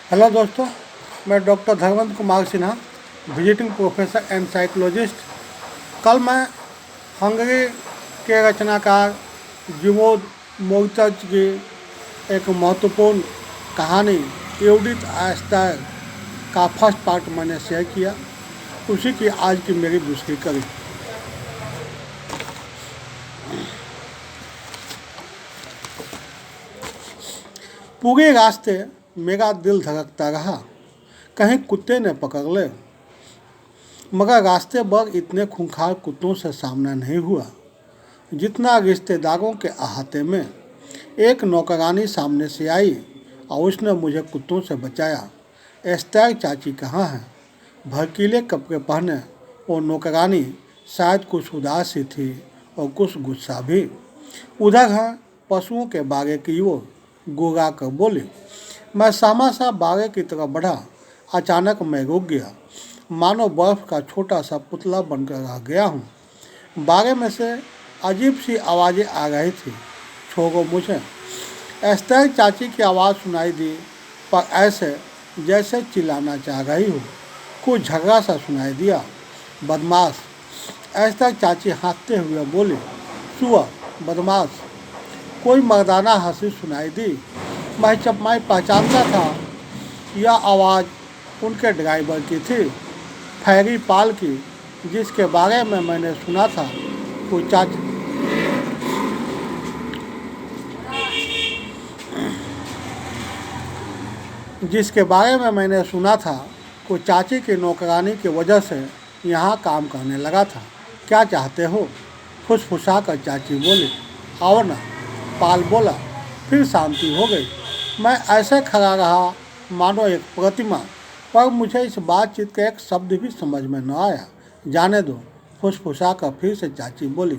Hello दोस्तों, मैं doctor Dharmendra Kumar Sinha, visiting professor and psychologist. कल मैं हंगरी के रचनाकार जिमोद मोर्टज की एक महत्वपूर्ण कहानी यूडिथ आस्टर का फर्स्ट पार्ट मैंने शेयर किया। उसी की आज की मेरी दूसरी कड़ी। पूरे रास्ते मेरा दिल धड़कता रहा, कहीं कुत्ते ने पकड़ ले। मगर रास्ते भर इतने खूंखार कुत्तों से सामना नहीं हुआ जितना रिश्तेदारों के अहाते में। एक नौकरानी सामने से आई और उसने मुझे कुत्तों से बचाया। एस्तर चाची कहाँ है? भड़कीले कपड़े पहने वो नौकरानी शायद कुछ उदास सी थी और कुछ गुस्सा भी। उधर है पशुओं के बागे की ओर गुर्रा कर बोली। मैं सामासा बागे की तरफ बढ़ा। अचानक मैं रुक गया, मानो बर्फ का छोटा सा पुतला बनकर रह गया हूँ। बागे में से अजीब सी आवाज़ें आ रही थी। छोड़ो मुझे। एस्तर चाची की आवाज़ सुनाई दी, पर ऐसे जैसे चिल्लाना चाह रही हो। कुछ झगड़ा सा सुनाई दिया। बदमाश, एस्तर चाची हंसते हुए बोली। सुअर, बदमाश। कोई मर्दाना हंसी सुनाई दी। मैं पहचानता था, यह आवाज़ उनके ड्राइवर की थी, फैरी पाल की, जिसके बारे में मैंने सुना था। वो चाची की नौकरानी की वजह से यहाँ काम करने लगा था। क्या चाहते हो? फुसफुसा कर चाची बोली। आओ ना, पाल बोला। फिर शांति हो गई। मैं ऐसे खड़ा रहा मानो एक प्रतिमा, पर मुझे इस बातचीत का एक शब्द भी समझ में न आया। जाने दो, फुसफुसा कर फिर से चाची बोली।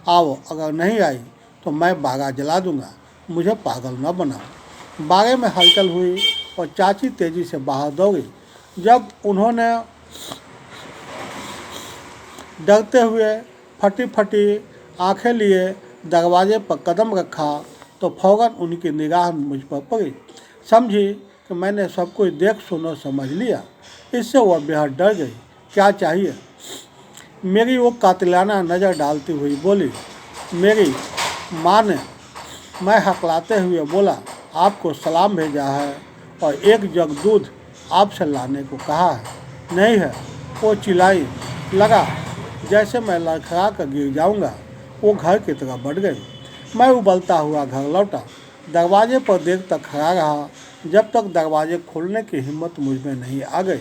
आओ, अगर नहीं आई तो मैं बागा जला दूंगा। मुझे पागल न बनाओ। बागे में हलचल हुई और चाची तेजी से बाहर दौड़ी। जब उन्होंने डरते हुए फटी फटी आंखें लिए दरवाजे पर कदम रखा तो फौरन उनकी निगाह मुझ पर पड़ी। समझी कि मैंने सब कुछ देख सुन और समझ लिया। इससे वह बेहद डर गई। क्या चाहिए? मेरी वो कातिलाना नज़र डालती हुई बोली। मेरी माँ ने। मैं हकलाते हुए बोला। आपको सलाम भेजा है और एक जग दूध आपसे लाने को कहा है। नहीं है, वो चिल्लाई। लगा जैसे मैं लड़खड़ा कर गिर जाऊंगा। वो घर की तरफ बढ़ गई। मैं उबलता हुआ घर लौटा। दरवाजे पर देर तक खड़ा रहा, जब तक दरवाजे खोलने की हिम्मत मुझ में नहीं आ गई।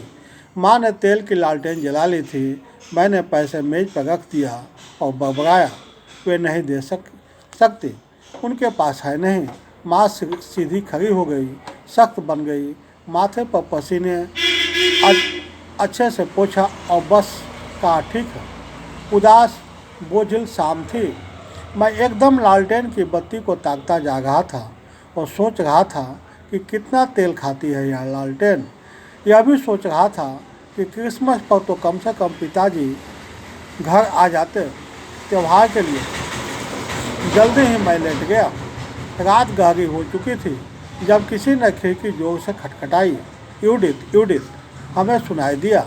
माँ ने तेल की लालटेन जला ली थी। मैंने पैसे मेज पर रख दिया और बड़बड़ाया। वे नहीं दे सकती, उनके पास है नहीं। माँ सीधी खड़ी हो गई, सख्त बन गई। माथे पर पसीने अच्छे से पोछा और बस कहा, ठीक है। उदास बोझिल शाम थी। मैं एकदम लालटेन की बत्ती को ताकता जा रहा था और सोच रहा था कि कितना तेल खाती है यह लालटेन। यह भी सोच रहा था कि क्रिसमस पर तो कम से कम पिताजी घर आ जाते त्योहार के लिए। जल्दी ही मैं लेट गया। रात गहरी हो चुकी थी जब किसी ने खिड़की जोर से खटखटाई। यूडिथ, यूडिथ, हमें सुनाई दिया।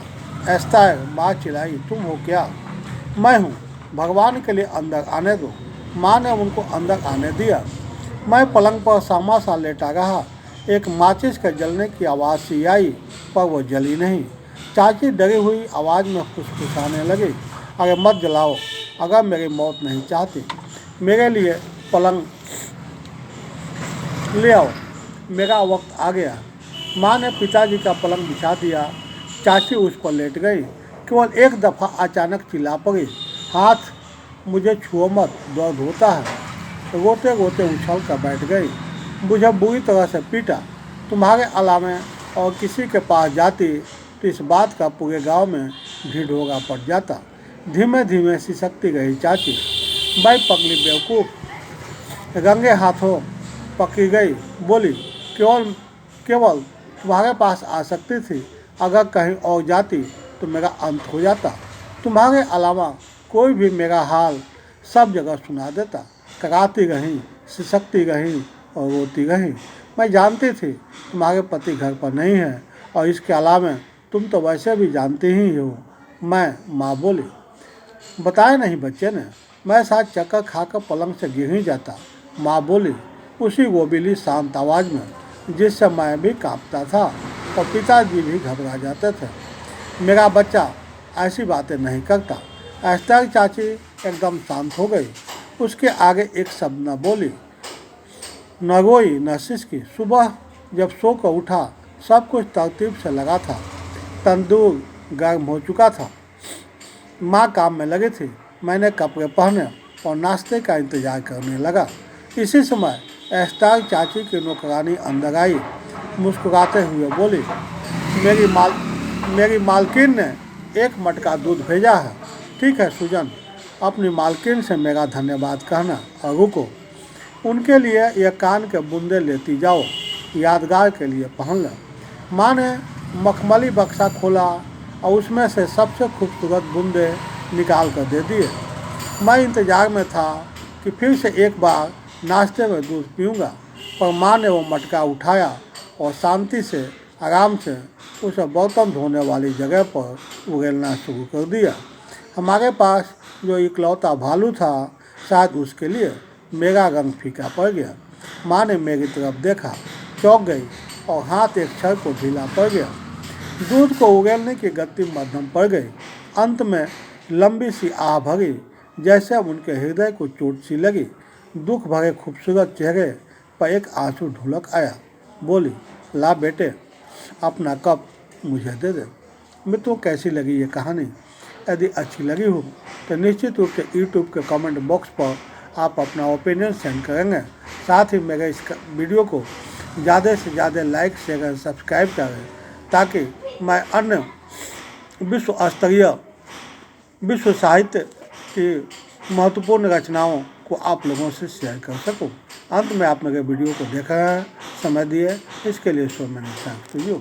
एस्तर, माँ चिल्लाई। तुम हो क्या? मैं हूँ। भगवान के लिए अंदर आने दो। माँ ने उनको अंदर आने दिया। मैं पलंग पर सामा लेटा रहा। एक माचिस के जलने की आवाज़ सी आई, पर वो जली नहीं। चाची डरी हुई आवाज़ में फुसफुसाने लगी। अरे मत जलाओ, अगर मेरी मौत नहीं चाहती। मेरे लिए पलंग ले आओ, मेरा वक्त आ गया। माँ ने पिताजी का पलंग बिछा दिया। चाची उस पर लेट गई। केवल एक दफ़ा अचानक चिल्ला पड़ी, हाथ मुझे छुओ मत, दर्द होता है। रोते रोते उछल कर बैठ गई। मुझे बुरी तरह से पीटा। तुम्हारे अलावा और किसी के पास जाती तो इस बात का पूरे गांव में ढिढोरा पड़ जाता। धीमे धीमे सिसकती गई चाची। मैं पगली बेवकूफ़, रंगे हाथों पकड़ी गई। बोली, केवल तुम्हारे पास आ सकती थी। अगर कहीं और जाती तो मेरा अंत हो जाता। तुम्हारे अलावा कोई भी मेरा हाल सब जगह सुना देता। कराती रहीं, सिसकती रहीं और रोती रहीं। मैं जानती थी तुम्हारे पति घर पर नहीं है और इसके अलावा तुम तो वैसे भी जानती ही हो। मैं, माँ बोली। बताया नहीं बच्चे ने, मैं शायद चक्कर खाकर पलंग से गिर ही जाता, माँ बोली उसी गोबीली शांत आवाज़ में जिससे मैं भी कांपता था और पिताजी भी घबरा जाते थे। मेरा बच्चा ऐसी बातें नहीं करता। एस्टर चाची एकदम शांत हो गई। उसके आगे एक शब्द न बोली, न रोई न सिसकी। सुबह जब सो कर उठा सब कुछ तरतीब से लगा था। तंदूर गर्म हो चुका था, माँ काम में लगी थी। मैंने कपड़े पहने और नाश्ते का इंतजार करने लगा। इसी समय एस्टर चाची की नौकरानी अंदर आई, मुस्कुराते हुए बोली, मेरी मालकिन ने एक मटका दूध भेजा है। ठीक है सुजन, अपनी मालकिन से मेरा धन्यवाद कहना और रुको, उनके लिए यह कान के बूंदे लेती जाओ, यादगार के लिए पहन लो। माँ ने मखमली बक्सा खोला और उसमें से सबसे खूबसूरत बूंदे निकाल कर दे दिए। मैं इंतज़ार में था कि फिर से एक बार नाश्ते में दूध पीऊँगा, पर माँ ने वो मटका उठाया और शांति से आराम से उसे बर्तन धोने वाली जगह पर उगलना शुरू कर दिया। हमारे पास जो इकलौता भालू था, शायद उसके लिए मेरा रंग फीका पड़ गया। माँ ने मेरी तरफ देखा, चौंक गई और हाथ एक क्षण को ढीला पड़ गया। दूध को उगलने की गति मध्यम पड़ गई। अंत में लंबी सी आह भरी, जैसे उनके हृदय को चोट सी लगी। दुख भरे खूबसूरत चेहरे पर एक आंसू ढुलक आया। बोली, ला बेटे, अपना कप मुझे दे दे। मित्रों, कैसी लगी ये कहानी? यदि अच्छी लगी हो तो निश्चित रूप से यूट्यूब के कमेंट बॉक्स पर आप अपना ओपिनियन सेंड करेंगे। साथ ही मेरे इस वीडियो को ज़्यादा से ज़्यादा लाइक शेयर और सब्सक्राइब करें, ताकि मैं अन्य विश्व साहित्य की महत्वपूर्ण रचनाओं को आप लोगों से शेयर कर सकूं। अंत में आप मेरे वीडियो को देख रहे हैं, समय दिए, इसके लिए so many thanks to you.